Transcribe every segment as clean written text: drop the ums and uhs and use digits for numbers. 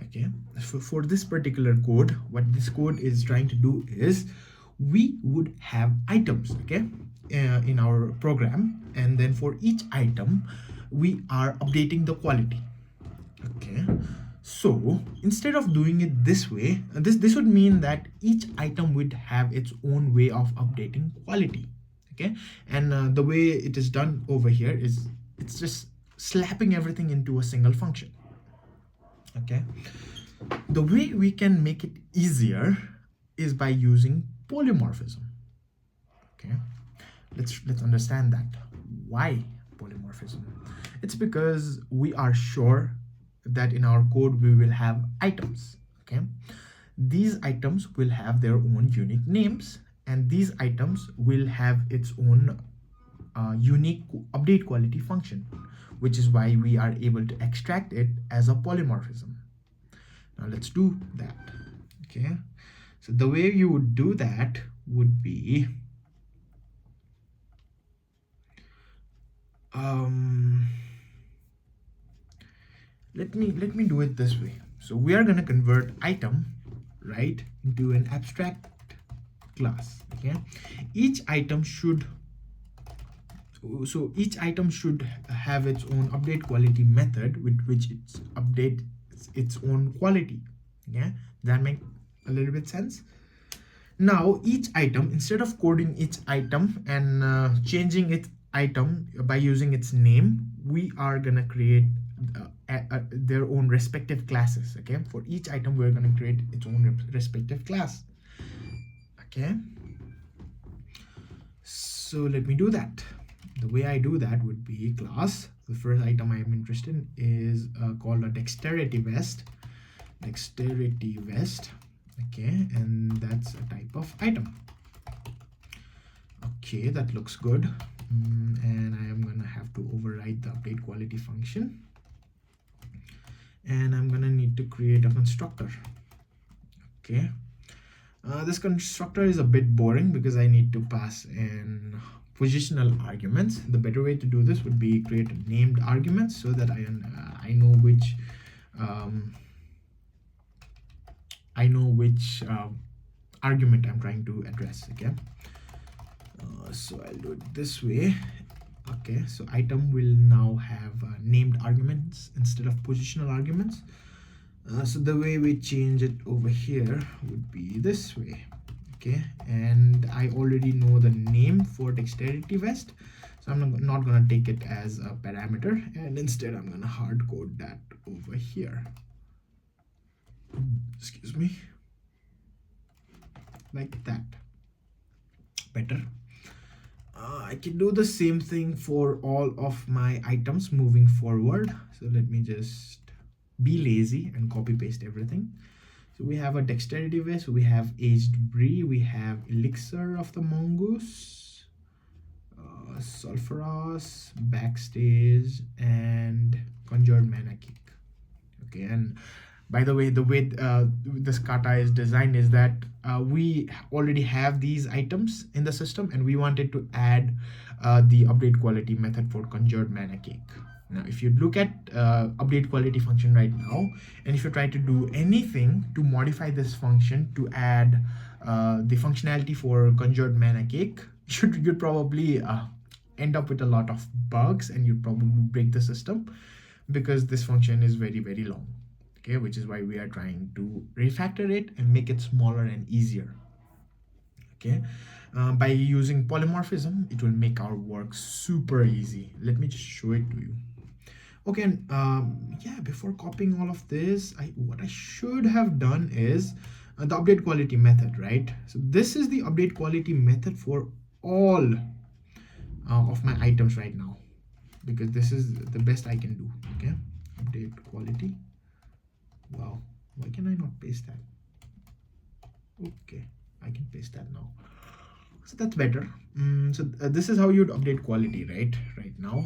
Okay, for this particular code, what this code is trying to do is we would have items, okay, in our program, and then for each item we are updating the quality. Okay, so instead of doing it this way, this would mean that each item would have its own way of updating quality. Okay, and the way it is done over here is it's just slapping everything into a single function. Okay, the way we can make it easier is by using polymorphism. Okay, let's understand that. Why polymorphism? It's because we are sure that in our code we will have items. Okay, these items will have their own unique names, and these items will have its own unique update quality function, which is why we are able to extract it as a polymorphism. Now let's do that. Okay, so the way you would do that would be let me do it this way. So we are going to convert item, right, into an abstract class. Okay, each item should have its own update quality method with which it updates its own quality. Okay, that make a little bit sense? Now each item, instead of coding each item and changing its item by using its name, we are gonna create their own respective classes. Okay, for each item we're gonna create its own respective class. Okay, so let me do that. The way I do that would be class. The first item I am interested in is called a dexterity vest. Okay, and that's a type of item. Okay, that looks good. And I am gonna have to override the update quality function, and I'm gonna need to create a constructor. Okay, this constructor is a bit boring because I need to pass in positional arguments. The better way to do this would be create named arguments so that I know which argument I'm trying to address. Okay, so I'll do it this way. Okay, so item will now have named arguments instead of positional arguments. So the way we change it over here would be this way. Okay, and I already know the name for dexterity vest, so I'm not gonna take it as a parameter, and instead I'm gonna hard code that over here. Excuse me, like that. Better. I can do the same thing for all of my items moving forward. So let me just be lazy and copy paste everything. So we have a dexterity vest, we have aged brie, we have elixir of the mongoose, sulfuros, backstage, and conjured mana cake. Okay, and by the way this kata is designed is that we already have these items in the system, and we wanted to add the update quality method for conjured mana cake. Now if you look at update quality function right now, and if you try to do anything to modify this function to add the functionality for conjured mana cake, you'd probably end up with a lot of bugs, and you'd probably break the system because this function is very, very long. Okay, which is why we are trying to refactor it and make it smaller and easier. Okay, by using polymorphism, it will make our work super easy. Let me just show it to you. Okay, and yeah, before copying all of this, what I should have done is the update quality method, right? So this is the update quality method for all of my items right now, because this is the best I can do. Okay, update quality. Wow, why can I not paste that? Okay, I can paste that now. So that's better. This is how you'd update quality right now.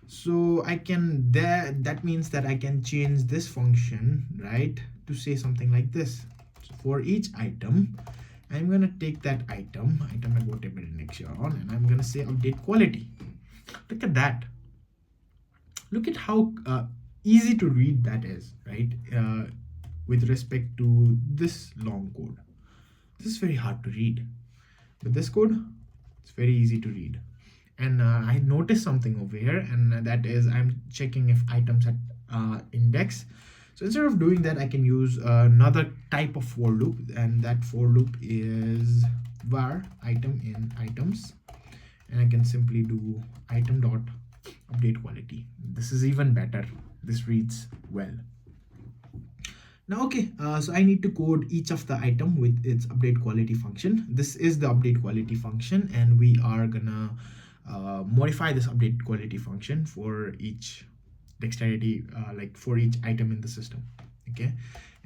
So I can, that means that I can change this function, right, to say something like this. So for each item, I'm gonna take that item I got table index here on, and I'm gonna say update quality. Look at that. Look at how easy to read that is, right? with respect to this long code. This is very hard to read. But this code, it's very easy to read. And I noticed something over here, and that is I'm checking if items at index. So instead of doing that, I can use another type of for loop, and that for loop is var item in items, and I can simply do item dot update quality. This is even better. This reads well. Now, okay, so I need to code each of the item with its update quality function. This is the update quality function, and we are gonna modify this update quality function for each dexterity, like for each item in the system. Okay,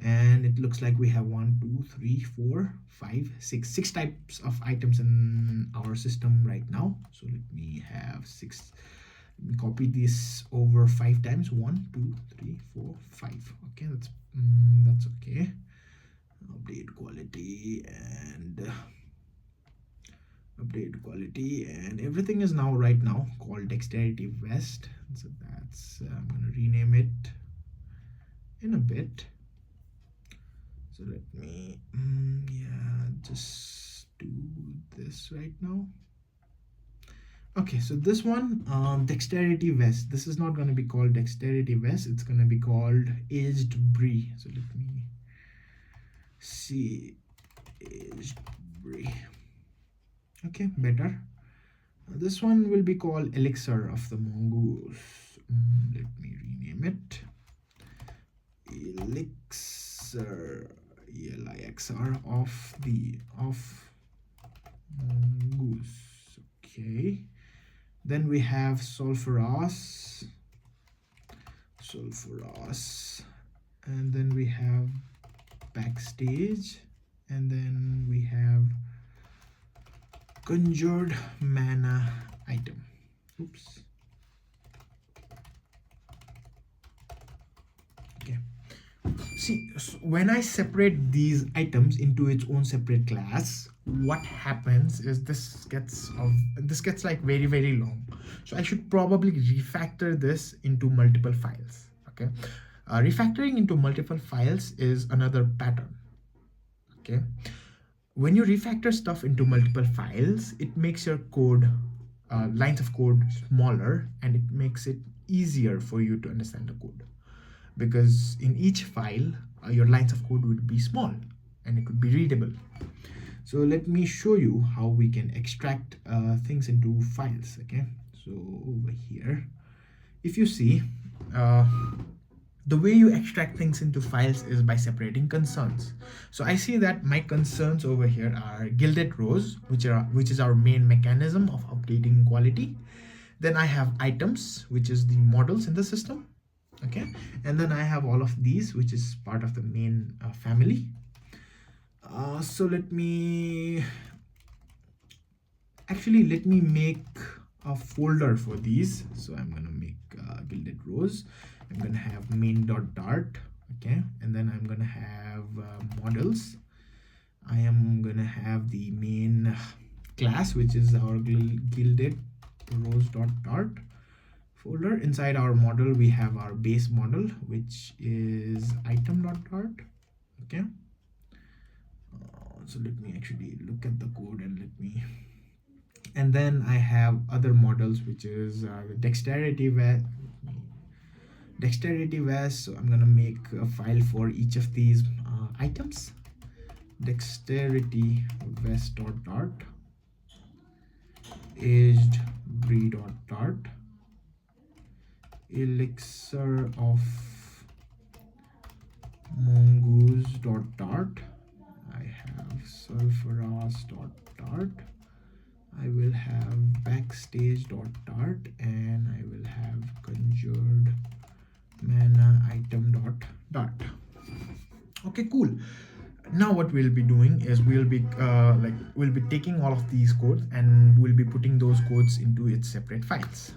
and it looks like we have 1, 2, 3, 4, 5, 6 types of items in our system right now. So let me have 6. Let me copy this over 5 times. 1, 2, 3, 4, 5. Okay, that's okay. Update quality and update quality, and everything is now right now called dexterity vest. So that's I'm gonna rename it in a bit. So let me yeah, just do this right now. Okay, so this one, dexterity vest. This is not going to be called dexterity vest. It's going to be called aged brie. So let me see, aged brie. Okay, better. This one will be called elixir of the mongoose. Let me rename it. Elixir, elixir of mongoose. Okay. Then we have sulfurous, and then we have backstage, and then we have conjured mana item. Oops. Okay. See, so when I separate these items into its own separate class, what happens is this gets like very long. So I should probably refactor this into multiple files. Okay, refactoring into multiple files is another pattern. Okay, when you refactor stuff into multiple files, it makes your code lines of code smaller, and it makes it easier for you to understand the code, because in each file your lines of code would be small and it could be readable. So let me show you how we can extract things into files. Okay, so over here, if you see, the way you extract things into files is by separating concerns. So I see that my concerns over here are gilded rows, which is our main mechanism of updating quality. Then I have items, which is the models in the system. Okay, and then I have all of these, which is part of the main family. So let me make a folder for these. So I'm gonna make gilded rows. I'm gonna have main.dart. Okay, and then I'm gonna have models. I am gonna have the main class, which is our gilded rows.dart folder. Inside our model, we have our base model, which is item.dart. Okay, so let me actually look at the code and then I have other models, which is the dexterity vest. So I'm gonna make a file for each of these items. Dexterity vest.dart, aged brie.dart, elixir of mongoose.dart. I have sulfurous.dart. I will have backstage.dart, and I will have conjured mana item.dart. Okay, cool. Now what we'll be doing is we'll be taking all of these codes and we'll be putting those codes into its separate files.